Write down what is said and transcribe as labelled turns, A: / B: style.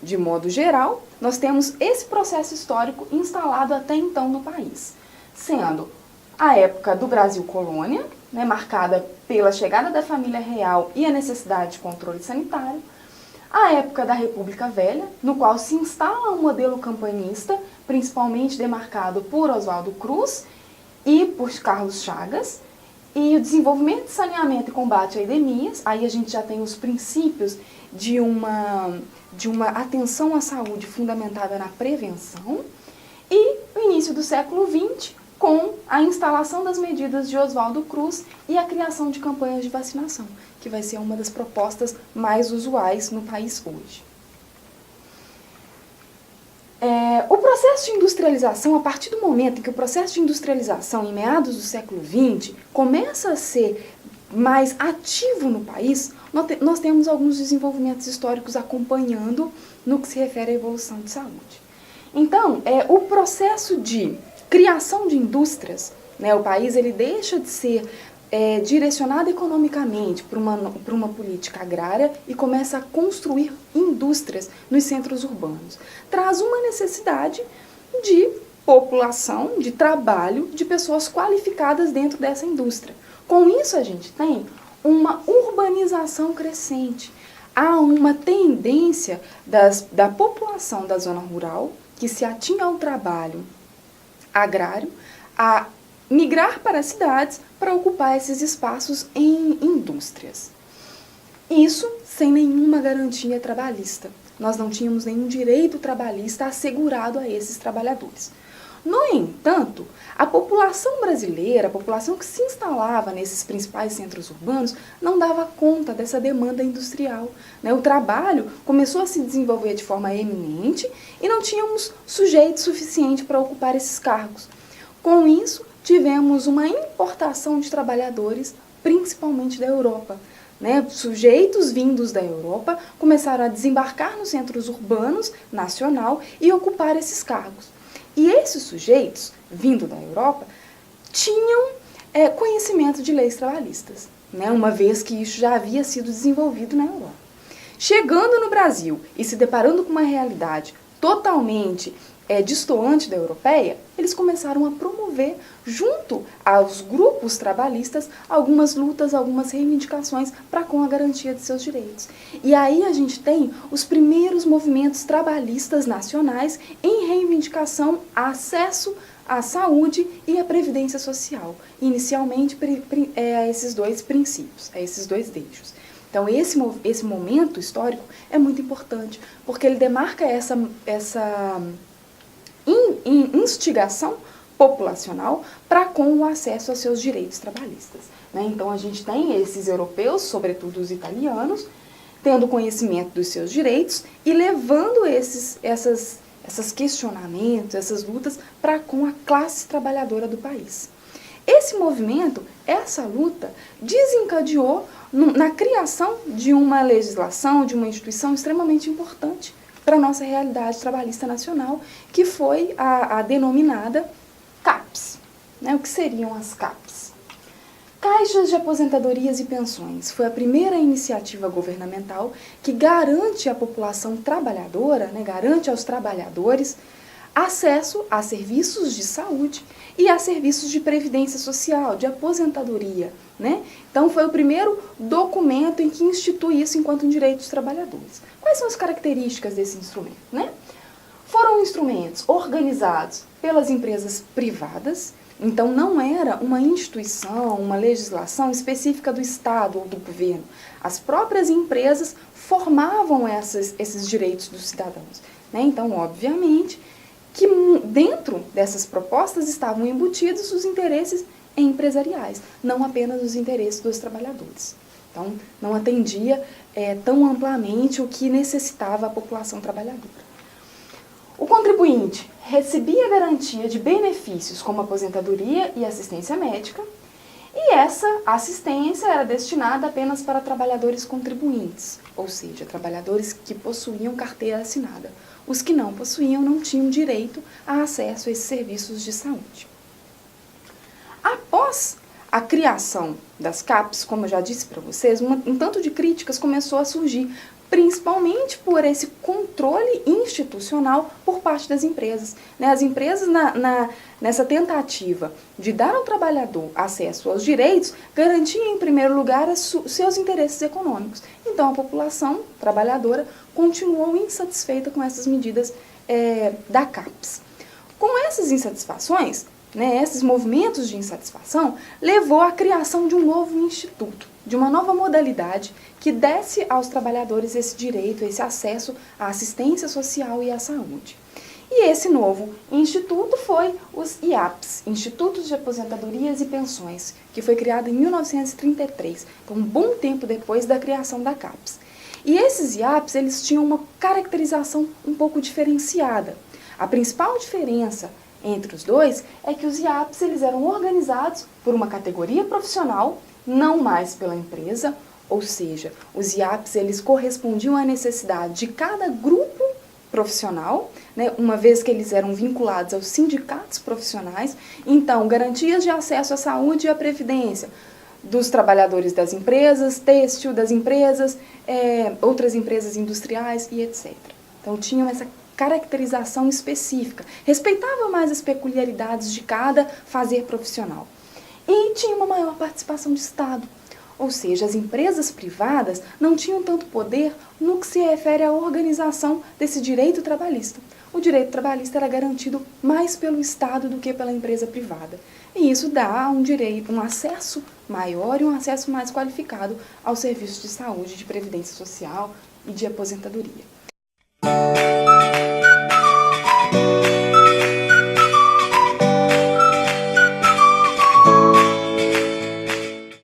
A: de modo geral, nós temos esse processo histórico instalado até então no país, sendo a época do Brasil colônia, né, marcada pela chegada da família real e a necessidade de controle sanitário, a época da República Velha, no qual se instala um modelo campanista, principalmente demarcado por Oswaldo Cruz e por Carlos Chagas, e o desenvolvimento de saneamento e combate a epidemias. Aí a gente já tem os princípios de uma atenção à saúde fundamentada na prevenção, e o início do século XX, com a instalação das medidas de Oswaldo Cruz e a criação de campanhas de vacinação, que vai ser uma das propostas mais usuais no país hoje. O processo de industrialização, a partir do momento em que o processo de industrialização, em meados do século XX, começa a ser mais ativo no país, nós temos alguns desenvolvimentos históricos acompanhando no que se refere à evolução de saúde. Então, o processo de criação de indústrias, né, o país ele deixa de ser direcionado economicamente para uma política agrária e começa a construir indústrias nos centros urbanos. Traz uma necessidade de população, de trabalho, de pessoas qualificadas dentro dessa indústria. Com isso a gente tem uma urbanização crescente. Há uma tendência da população da zona rural, que se atinha ao trabalho agrário, a migrar para as cidades para ocupar esses espaços em indústrias. Isso sem nenhuma garantia trabalhista. Nós não tínhamos nenhum direito trabalhista assegurado a esses trabalhadores. No entanto, a população brasileira, a população que se instalava nesses principais centros urbanos, não dava conta dessa demanda industrial, né? O trabalho começou a se desenvolver de forma eminente e não tínhamos sujeito suficiente para ocupar esses cargos. Com isso, tivemos uma importação de trabalhadores, principalmente da Europa, né? Sujeitos vindos da Europa começaram a desembarcar nos centros urbanos nacional e ocupar esses cargos. E esses sujeitos, vindo da Europa, tinham conhecimento de leis trabalhistas, né? Uma vez que isso já havia sido desenvolvido na Europa. Chegando no Brasil e se deparando com uma realidade totalmente destoante da europeia, eles começaram a promover, junto aos grupos trabalhistas, algumas lutas, algumas reivindicações para com a garantia de seus direitos. E aí a gente tem os primeiros movimentos trabalhistas nacionais em reivindicação a acesso à saúde e à previdência social, inicialmente a esses dois princípios, a esses dois eixos. Então esse momento histórico é muito importante, porque ele demarca essa instigação populacional para com o acesso aos seus direitos trabalhistas, né? Então a gente tem esses europeus, sobretudo os italianos, tendo conhecimento dos seus direitos e levando esses questionamentos, essas lutas para com a classe trabalhadora do país. Esse movimento, essa luta, desencadeou na criação de uma legislação, de uma instituição extremamente importante para a nossa realidade trabalhista nacional, que foi a denominada CAPES. Né? O que seriam as CAPES? Caixas de Aposentadorias e Pensões. Foi a primeira iniciativa governamental que garante à população trabalhadora, né, garante aos trabalhadores, acesso a serviços de saúde e a serviços de previdência social, de aposentadoria, né? Então foi o primeiro documento em que institui isso enquanto um direito dos trabalhadores. Quais são as características desse instrumento, né? Foram instrumentos organizados pelas empresas privadas, então não era uma instituição, uma legislação específica do Estado ou do governo. As próprias empresas formavam esses direitos dos cidadãos, né? Então, obviamente, que dentro dessas propostas estavam embutidos os interesses empresariais, não apenas os interesses dos trabalhadores. Então, não atendia tão amplamente o que necessitava a população trabalhadora. O contribuinte recebia garantia de benefícios como aposentadoria e assistência médica, e essa assistência era destinada apenas para trabalhadores contribuintes, ou seja, trabalhadores que possuíam carteira assinada. Os que não possuíam não tinham direito a acesso a esses serviços de saúde. Após a criação das CAPES, como eu já disse para vocês, um tanto de críticas começou a surgir, principalmente por esse controle institucional por parte das empresas. As empresas, nessa tentativa de dar ao trabalhador acesso aos direitos, garantiam, em primeiro lugar, seus interesses econômicos. Então, a população trabalhadora continuou insatisfeita com essas medidas da CAPES. Com essas insatisfações, esses movimentos de insatisfação, levou à criação de um novo instituto, de uma nova modalidade que desse aos trabalhadores esse direito, esse acesso à assistência social e à saúde. E esse novo instituto foi os IAPs, Institutos de Aposentadorias e Pensões, que foi criado em 1933, um bom tempo depois da criação da CAPES. E esses IAPs, eles tinham uma caracterização um pouco diferenciada. A principal diferença entre os dois é que os IAPs eles eram organizados por uma categoria profissional, não mais pela empresa, ou seja, os IAPs eles correspondiam à necessidade de cada grupo profissional, uma vez que eles eram vinculados aos sindicatos profissionais. Então, garantias de acesso à saúde e à previdência dos trabalhadores das empresas, têxtil das empresas, outras empresas industriais e etc. Então, tinham essa caracterização específica, respeitava mais as peculiaridades de cada fazer profissional. E tinha uma maior participação de Estado, ou seja, as empresas privadas não tinham tanto poder no que se refere à organização desse direito trabalhista. O direito trabalhista era garantido mais pelo Estado do que pela empresa privada. E isso dá um acesso maior e um acesso mais qualificado aos serviços de saúde, de previdência social e de aposentadoria.